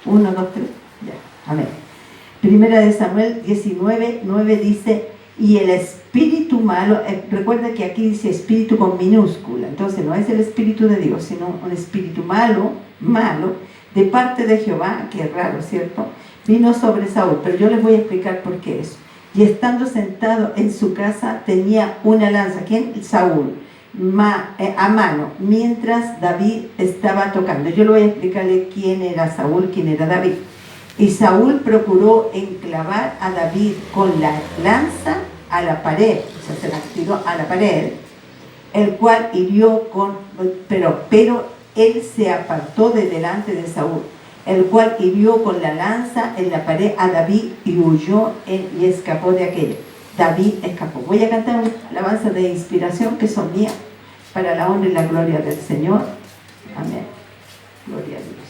1, 2, 3. Ya, amén. Primera de Samuel 19, 9 dice, y el espíritu malo, recuerda que aquí dice espíritu con minúscula, entonces no es el espíritu de Dios, sino un espíritu malo, de parte de Jehová, que es raro, ¿cierto? Vino sobre Saúl, pero yo les voy a explicar por qué eso. Y estando sentado en su casa tenía una lanza, ¿quién? Saúl, a mano, mientras David estaba tocando. Yo le voy a explicarle quién era Saúl, quién era David. Y Saúl procuró enclavar a David con la lanza a la pared, o sea, se la tiró a la pared, el cual hirió pero él se apartó de delante de Saúl, el cual hirió con la lanza en la pared a David y huyó y escapó de aquello. David escapó. Voy a cantar una alabanza de inspiración que son mías para la honra y la gloria del Señor. Amén. Gloria a Dios.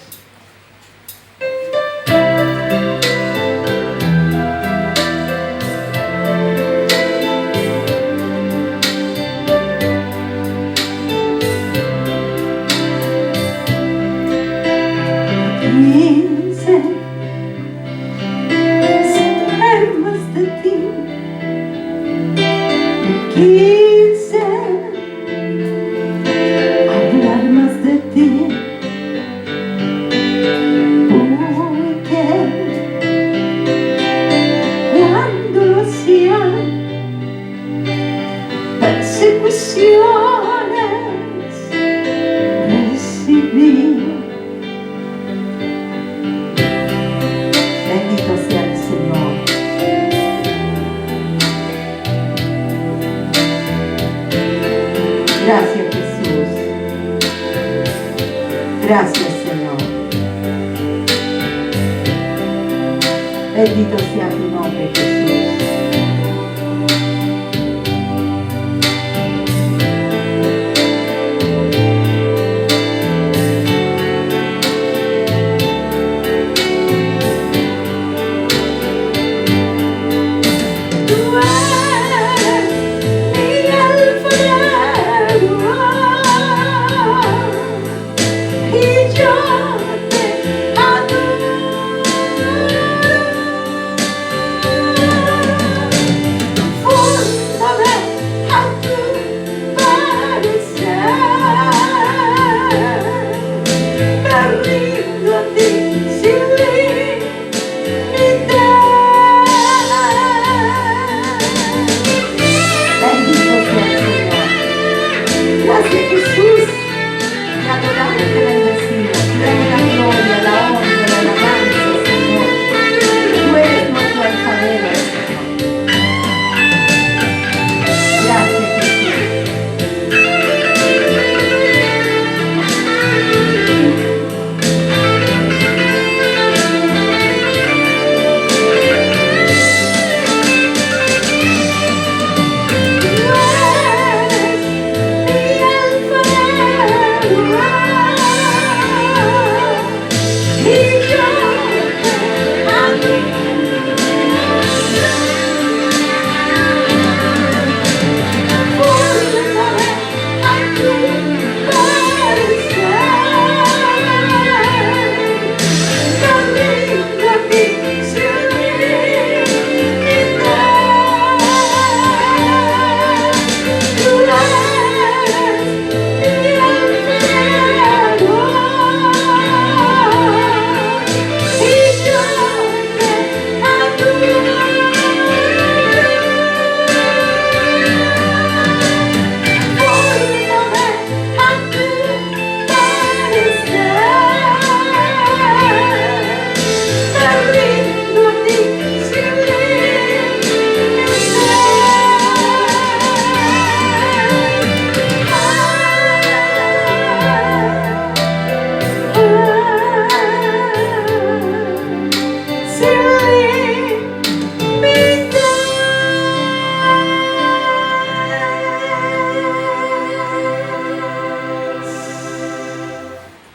Gracias, Señor. Bendito sea tu nombre, Jesús.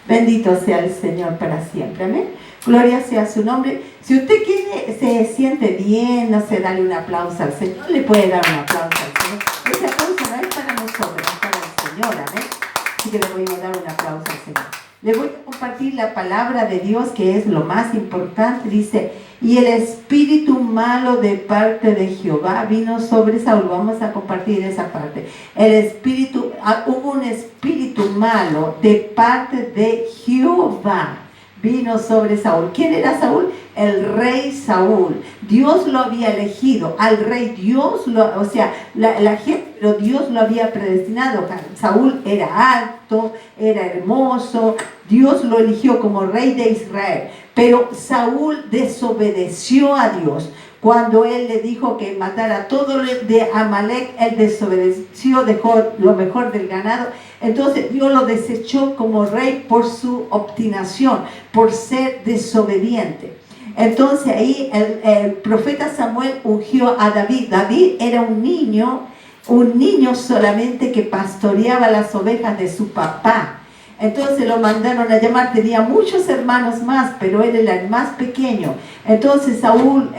Bendito sea el Señor para siempre, amén. Gloria sea su nombre. Si usted quiere, se siente bien, no sé, dale un aplauso al Señor, le puede dar un aplauso al Señor. Ese aplauso no es para nosotros, es para el Señor, amén. Así que le podemos dar un aplauso al Señor. Le voy a compartir la palabra de Dios, que es lo más importante. Dice, y el espíritu malo de parte de Jehová vino sobre Saúl. Vamos a compartir esa parte. Hubo un espíritu malo de parte de Jehová. Vino sobre Saúl. ¿Quién era Saúl? El rey Saúl. Dios lo había elegido. Al rey la gente, pero Dios lo había predestinado. Saúl era alto, era hermoso. Dios lo eligió como rey de Israel. Pero Saúl desobedeció a Dios. Cuando él le dijo que matara a todo de Amalek, él desobedeció, dejó lo mejor del ganado. Entonces Dios lo desechó como rey por su obstinación, por ser desobediente. Entonces ahí el profeta Samuel ungió a David. David era un niño solamente que pastoreaba las ovejas de su papá. Entonces lo mandaron a llamar, tenía muchos hermanos más, pero él era el más pequeño. Entonces Samuel,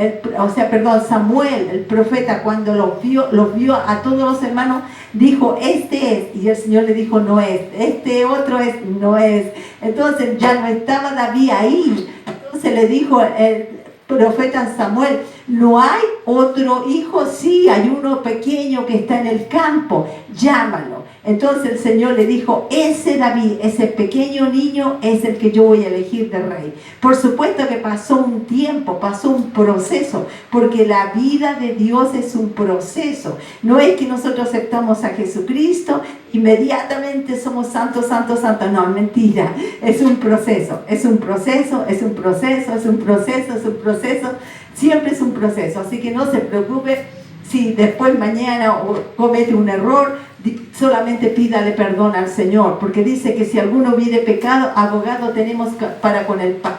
el profeta, cuando los vio a todos los hermanos, dijo, este es, y el Señor le dijo, no es, este otro es, no es. Entonces ya no estaba David ahí. Entonces le dijo el profeta Samuel, ¿no hay otro hijo? Sí, hay uno pequeño que está en el campo, llámalo. Entonces el Señor le dijo, ese David, ese pequeño niño es el que yo voy a elegir de rey. Por supuesto que pasó un tiempo, pasó un proceso, porque la vida de Dios es un proceso. No es que nosotros aceptamos a Jesucristo, inmediatamente somos santos, santos, santos. No, mentira, es un proceso, es un proceso, es un proceso, es un proceso, es un proceso. Siempre es un proceso, así que no se preocupe si después mañana comete un error. Solamente pídale perdón al Señor, porque dice que si alguno hubiere pecado, abogado tenemos para con el Padre.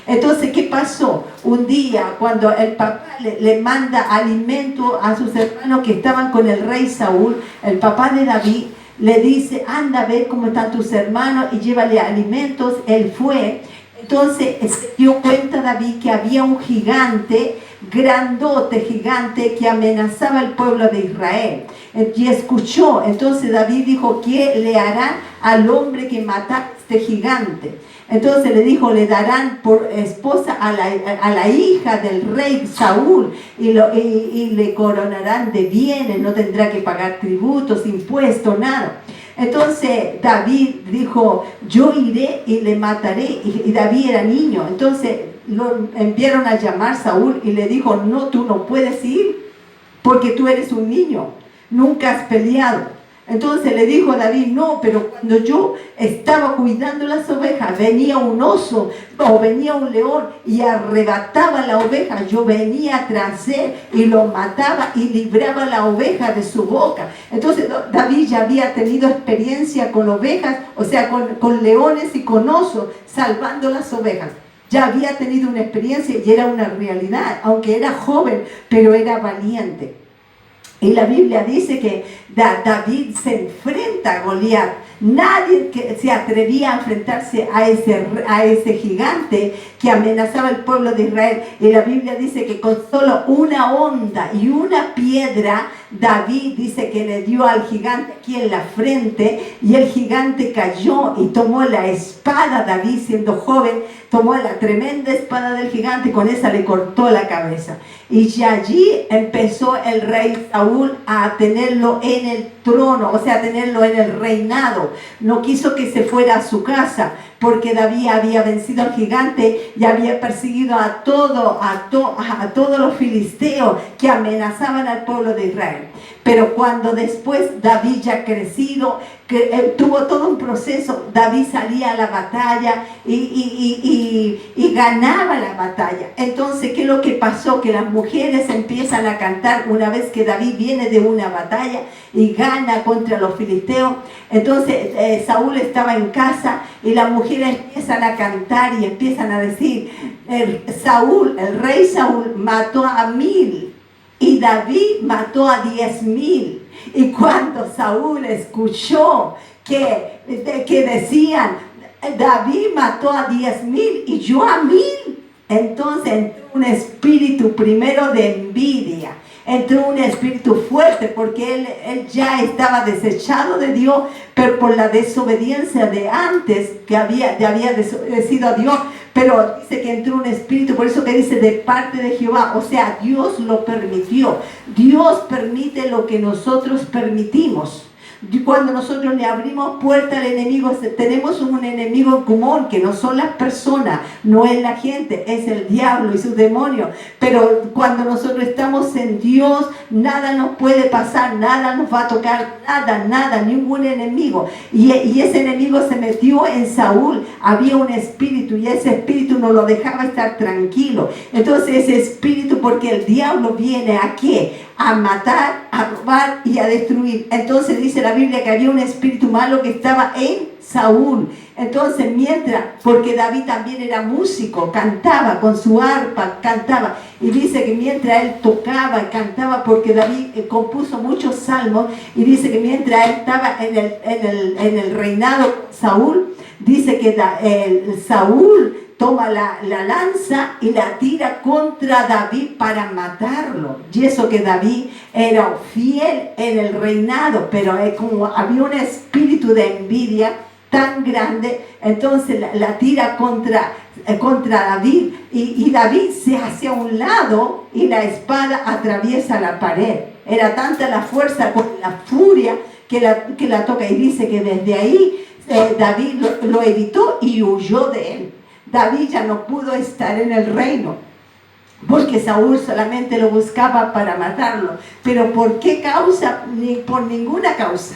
Entonces, ¿qué pasó? Un día, cuando el papá le manda alimento a sus hermanos que estaban con el rey Saúl, el papá de David le dice, anda a ver cómo están tus hermanos y llévale alimentos. Él fue. Entonces se dio cuenta David que había un gigante, grandote gigante, que amenazaba al pueblo de Israel. Y escuchó. Entonces David dijo, ¿qué le harán al hombre que mata a este gigante? Entonces le dijo, le darán por esposa a la hija del rey Saúl y le coronarán de bienes, no tendrá que pagar tributos, impuestos, nada. Entonces David dijo, yo iré y le mataré. Y David era niño. Entonces lo enviaron a llamar Saúl y le dijo, no, tú no puedes ir porque tú eres un niño, nunca has peleado. Entonces le dijo a David, no, pero cuando yo estaba cuidando las ovejas, venía un oso o venía un león y arrebataba la oveja, yo venía tras él y lo mataba y libraba la oveja de su boca. Entonces David ya había tenido experiencia con ovejas, o sea, con leones y con osos, salvando las ovejas. Ya había tenido una experiencia y era una realidad, aunque era joven, pero era valiente. Y la Biblia dice que David se enfrenta a Goliat. Nadie que se atrevía a enfrentarse a ese gigante que amenazaba el pueblo de Israel. Y la Biblia dice que con solo una honda y una piedra, David dice que le dio al gigante aquí en la frente, y el gigante cayó y tomó la espada. David, siendo joven, tomó la tremenda espada del gigante y con esa le cortó la cabeza. Y ya allí empezó el rey Saúl a tenerlo en el trono, o sea, a tenerlo en el reinado. No quiso que se fuera a su casa, porque David había vencido al gigante y había perseguido a todos los filisteos que amenazaban al pueblo de Israel. Pero cuando después David, ya crecido, tuvo todo un proceso, David salía a la batalla y ganaba la batalla. Entonces, ¿qué es lo que pasó? Que las mujeres empiezan a cantar una vez que David viene de una batalla y gana contra los filisteos. Entonces Saúl estaba en casa y las mujeres empiezan a cantar y empiezan a decir, el rey Saúl mató a 1000 y David mató a 10,000. Y cuando Saúl escuchó que decían, David mató a 10,000 y yo a 1000, entonces un espíritu primero de envidia. entró un espíritu fuerte porque él ya estaba desechado de Dios, pero por la desobediencia de antes que había desobedecido a Dios. Pero dice que entró un espíritu, por eso que dice de parte de Jehová, o sea, Dios lo permitió. Dios permite lo que nosotros permitimos. Cuando nosotros le abrimos puerta al enemigo, tenemos un enemigo común que no son las personas, no es la gente, es el diablo y sus demonios. Pero cuando nosotros estamos en Dios, nada nos puede pasar, nada nos va a tocar, nada, ningún enemigo. Y ese enemigo se metió en Saúl, había un espíritu y ese espíritu no lo dejaba estar tranquilo. Entonces ese espíritu, porque el diablo viene ¿a qué? A matar, a robar y a destruir. Entonces dice la Biblia que había un espíritu malo que estaba en Saúl. Entonces porque David también era músico, cantaba con su arpa, cantaba. Y dice que mientras él tocaba y cantaba, porque David compuso muchos salmos, y dice que mientras él estaba en el reinado Saúl, dice que Saúl toma la lanza y la tira contra David para matarlo. Y eso que David era fiel en el reinado, pero como había un espíritu de envidia tan grande, entonces la tira contra David, y David se hace a un lado y la espada atraviesa la pared. Era tanta la fuerza con la furia que la toca, y dice que desde ahí David lo evitó y huyó de él. David ya no pudo estar en el reino, porque Saúl solamente lo buscaba para matarlo. ¿Pero por qué causa? Ni por ninguna causa.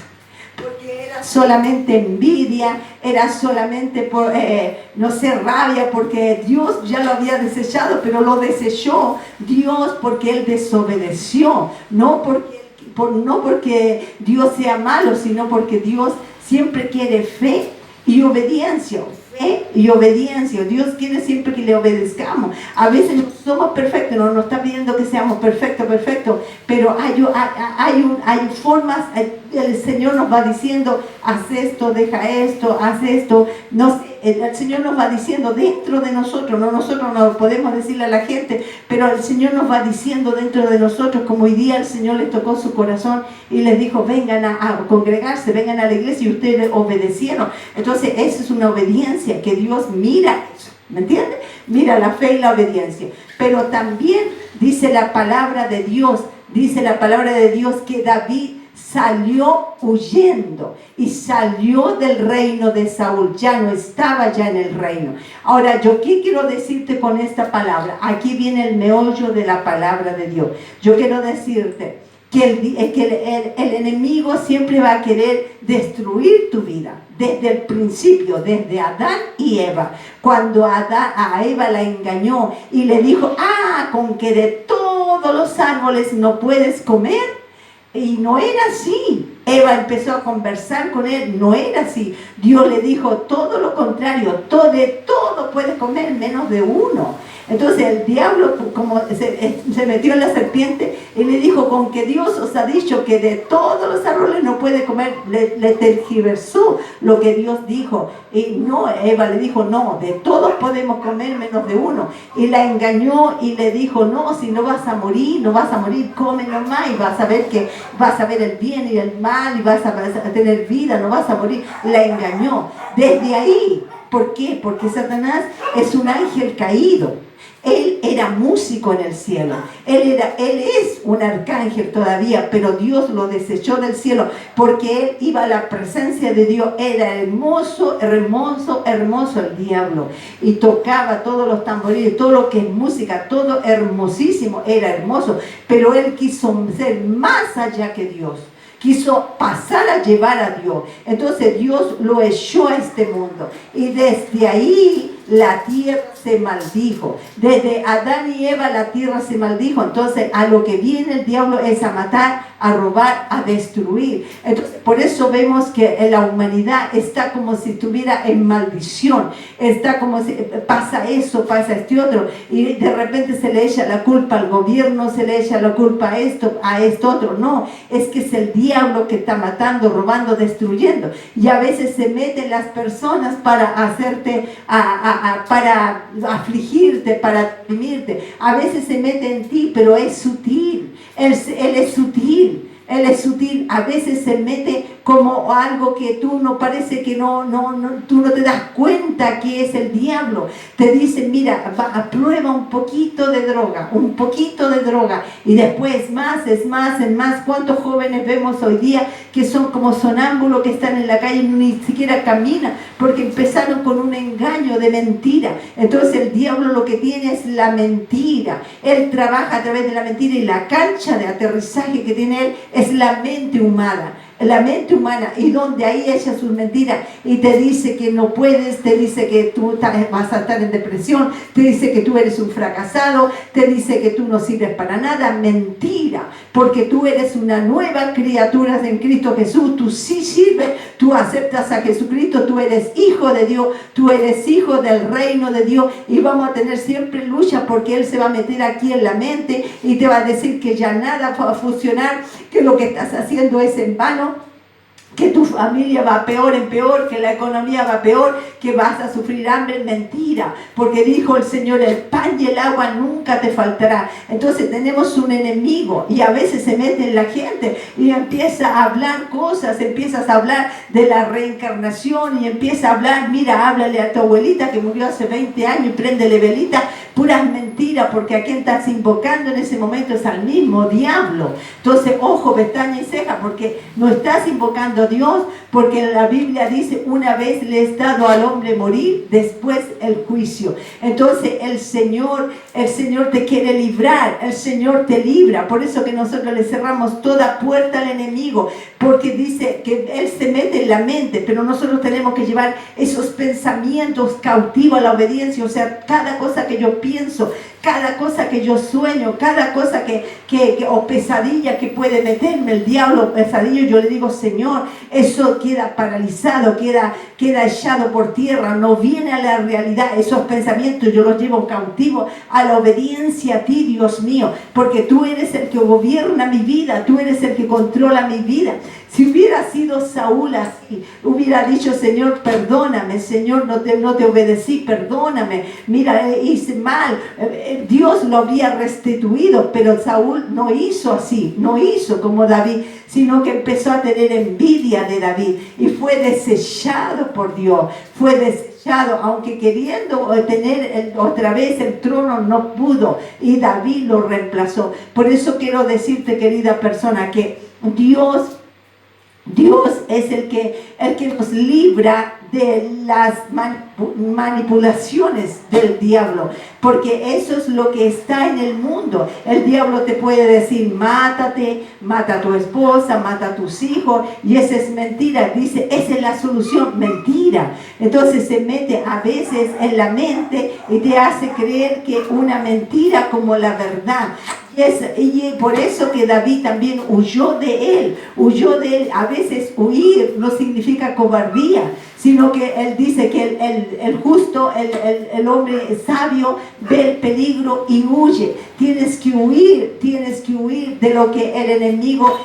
Porque era solamente envidia, era solamente por, rabia, porque Dios ya lo había desechado, pero lo desechó Dios porque él desobedeció. No porque Dios sea malo, sino porque Dios siempre quiere fe y obediencia. Y obediencia. Dios quiere siempre que le obedezcamos. A veces no somos perfectos, no nos está pidiendo que seamos perfectos, pero hay formas. El Señor nos va diciendo, haz esto, deja esto, haz esto. No sé, el Señor nos va diciendo dentro de nosotros, nosotros no podemos decirle a la gente, pero el Señor nos va diciendo dentro de nosotros, como hoy día el Señor les tocó su corazón y les dijo, vengan a congregarse, vengan a la iglesia, y ustedes obedecieron. Entonces esa es una obediencia que Dios mira eso, ¿me entiende? Mira la fe y la obediencia. Pero también dice la palabra de Dios que David salió huyendo y salió del reino de Saúl, ya no estaba ya en el reino. Ahora, yo ¿qué quiero decirte con esta palabra? Aquí viene el meollo de la palabra de Dios. Yo quiero decirte que el enemigo siempre va a querer destruir tu vida, desde el principio, desde Adán y Eva. Cuando a Eva la engañó y le dijo, con que de todos los árboles no puedes comer. Y no era así. Eva empezó a conversar con él, no era así. Dios le dijo todo lo contrario, de todo puedes comer menos de uno. Entonces el diablo, como se metió en la serpiente y le dijo, con que Dios os ha dicho que de todos los árboles no puede comer, le tergiversó lo que Dios dijo. Y no, Eva le dijo, no, de todos podemos comer menos de uno. Y la engañó y le dijo, no, si no vas a morir, come nomás y vas a ver el bien y el mal y vas a tener vida, no vas a morir. La engañó. Desde ahí, ¿por qué? Porque Satanás es un ángel caído. Él era músico en el cielo. Él es un arcángel todavía, pero Dios lo desechó del cielo porque él iba a la presencia de Dios. Era hermoso el diablo. Y tocaba todos los tamboriles, todo lo que es música, todo hermosísimo, era hermoso. Pero él quiso ser más allá que Dios. Quiso pasar a llevar a Dios. Entonces Dios lo echó a este mundo. Y desde ahí la tierra se maldijo. Desde Adán y Eva la tierra se maldijo. Entonces a lo que viene el diablo es a matar, a robar, a destruir. Entonces por eso vemos que la humanidad está como si estuviera en maldición. Está como si pasa eso, pasa este otro. Y de repente se le echa la culpa al gobierno, se le echa la culpa a esto otro. No, es que es el diablo que está matando, robando, destruyendo. Y a veces se meten las personas para hacerte, para afligirte, para deprimirte. A veces se mete en ti, pero es sutil. Él es sutil. Él es sutil, a veces se mete como algo que tú no parece que tú no te das cuenta que es el diablo. Te dice, mira, prueba un poquito de droga, y después más, es más, es más. ¿Cuántos jóvenes vemos hoy día que son como sonámbulos, que están en la calle y ni siquiera caminan, porque empezaron con un engaño de mentira? Entonces el diablo lo que tiene es la mentira. Él trabaja a través de la mentira, y la cancha de aterrizaje que tiene él es la mente humana. Y donde ahí echa sus mentiras y te dice que no puedes, te dice que tú vas a estar en depresión, te dice que tú eres un fracasado, te dice que tú no sirves para nada. Mentira, porque tú eres una nueva criatura en Cristo Jesús. Tú sí sirves, tú aceptas a Jesucristo, tú eres hijo de Dios, tú eres hijo del reino de Dios, y vamos a tener siempre lucha, porque Él se va a meter aquí en la mente y te va a decir que ya nada va a funcionar, que lo que estás haciendo es en vano, que tu familia va peor en peor, que la economía va peor, que vas a sufrir hambre. Mentira, porque dijo el Señor, el pan y el agua nunca te faltará. Entonces tenemos un enemigo, y a veces se mete en la gente y empieza a hablar cosas, empiezas a hablar de la reencarnación, y empieza a hablar, mira, háblale a tu abuelita que murió hace 20 años y préndele velita. Puras mentiras, porque a quien estás invocando en ese momento es al mismo diablo. Entonces, ojo, pestaña y ceja, porque no estás invocando a Dios, porque la Biblia dice, una vez le es dado al hombre morir, después el juicio. Entonces el Señor te quiere librar, el Señor te libra. Por eso que nosotros le cerramos toda puerta al enemigo, porque dice que Él se mete en la mente, pero nosotros tenemos que llevar esos pensamientos cautivos a la obediencia. O sea, cada cosa que yo pienso, cada cosa que yo sueño, cada cosa o pesadilla que puede meterme el diablo, pesadillo, yo le digo, Señor, eso queda paralizado, queda echado por tierra, no viene a la realidad. Esos pensamientos yo los llevo cautivo a la obediencia a ti, Dios mío, porque tú eres el que gobierna mi vida, tú eres el que controla mi vida. Si hubiera sido Saúl así, hubiera dicho, Señor, perdóname, Señor, no te obedecí, perdóname, mira, hice mal. Dios lo habría restituido, pero Saúl no hizo así, no hizo como David, sino que empezó a tener envidia de David y fue desechado por Dios, fue desechado, aunque queriendo tener otra vez el trono no pudo, y David lo reemplazó. Por eso quiero decirte, querida persona, que Dios es el que nos libra de las manipulaciones del diablo, porque eso es lo que está en el mundo. El diablo te puede decir, mátate, mata a tu esposa, mata a tus hijos, y esa es mentira. Dice, esa es la solución, mentira. Entonces se mete a veces en la mente y te hace creer que una mentira como la verdad. Y por eso que David también huyó de él. A veces huir no significa cobardía, sino que él dice que el justo, el hombre sabio ve el peligro y huye. Tienes que huir de lo que el enemigo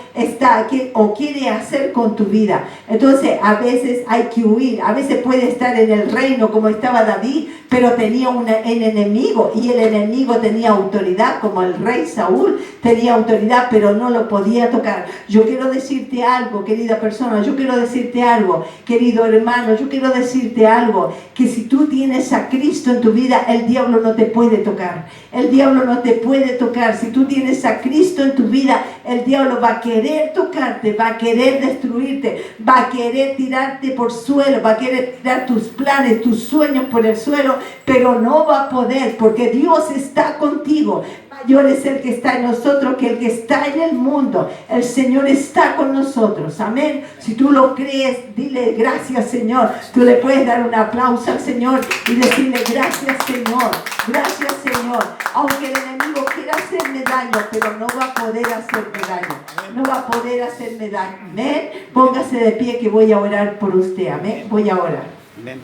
quiere hacer con tu vida. Entonces a veces hay que huir. A veces puede estar en el reino como estaba David, pero tenía un enemigo, y el enemigo tenía autoridad, como el rey Saúl tenía autoridad, pero no lo podía tocar. Yo quiero decirte algo, querida persona, yo quiero decirte algo, querido hermano, yo quiero decirte algo, que si tú tienes a Cristo en tu vida, el diablo no te puede tocar. El diablo no te puede tocar. Si tú tienes a Cristo en tu vida, el diablo va a querer tocarte, va a querer destruirte, va a querer tirarte por suelo, va a querer tirar tus planes, tus sueños por el suelo, pero no va a poder, porque Dios está contigo. Mayor es el que está en nosotros que el que está en el mundo. El Señor está con nosotros, amén. Si tú lo crees, dile gracias, Señor. Tú le puedes dar un aplauso al Señor y decirle gracias, Señor, gracias, Señor. Aunque el enemigo quiera hacerme daño, pero no va a poder hacerme daño, no va a poder hacerme daño, amén. Póngase de pie que voy a orar por usted, amén. Voy a orar, amén.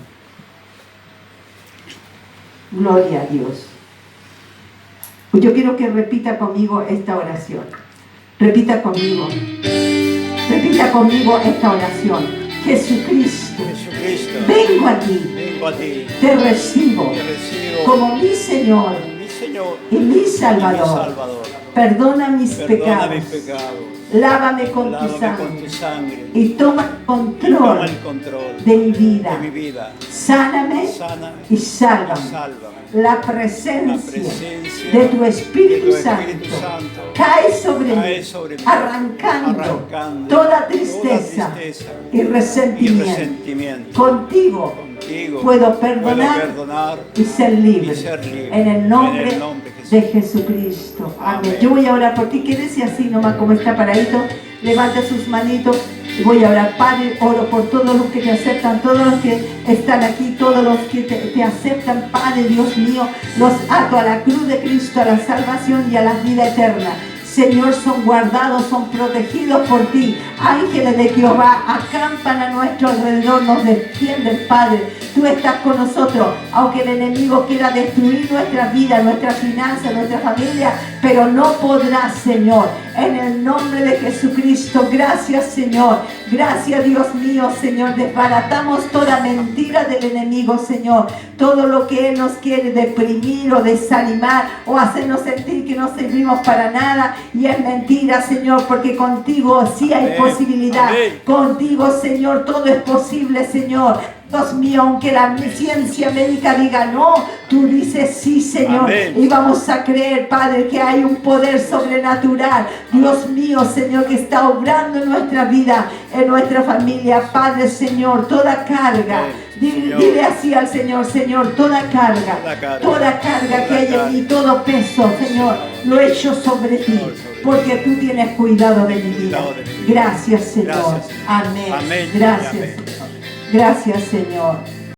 Gloria a Dios. Yo quiero que repita conmigo esta oración. Repita conmigo esta oración. Jesucristo, Jesucristo, vengo a ti, vengo a ti, te recibo te recibo como mi Señor como mi Señor y mi y mi Salvador. Salvador. Perdona mis Perdona mis pecados, pecados, lávame con tu lávame con sangre tu sangre y toma y toma control el control de mi vida. de mi vida. Sáname Sáname y y sálvame. sálvame. La La presencia presencia de tu Espíritu Espíritu Santo Santo cae sobre cae mí, sobre mí, arrancando arrancando toda tristeza y y resentimiento. resentimiento. Contigo Contigo puedo perdonar y ser libre. En el nombre de Jesucristo. Amén. Yo voy a orar por ti. Quédese así nomás como está paradito. Levanta sus manitos. Y voy a orar, Padre, oro por todos los que te aceptan, todos los que están aquí, todos los que te aceptan, Padre, Dios mío, los ato a la cruz de Cristo, a la salvación y a la vida eterna. Señor, son guardados, son protegidos por ti. Ángeles de Jehová acampan a nuestro alrededor, nos defienden, Padre. Tú estás con nosotros, aunque el enemigo quiera destruir nuestra vida, nuestra finanza, nuestra familia, pero no podrá, Señor. En el nombre de Jesucristo, gracias, Señor. Gracias, Dios mío, Señor. Desbaratamos toda mentira del enemigo, Señor. Todo lo que Él nos quiere deprimir o desanimar o hacernos sentir que no servimos para nada. Y es mentira, Señor, porque contigo sí hay posibilidad. Amén. Contigo, Señor, todo es posible, Señor. Dios mío, aunque la ciencia médica diga no, tú dices sí, Señor. Amén. Y vamos a creer, Padre, que hay un poder sobrenatural. Dios mío, Señor, que está obrando en nuestra vida, en nuestra familia. Padre, Señor, toda carga. Dile así al Señor, Señor, toda carga que hay en mí, todo peso, Señor, lo echo sobre ti, porque tú tienes cuidado de mi vida. Gracias, Señor. Gracias, Señor. Amén. Amén. Gracias, Amén. Señor. Gracias, Señor.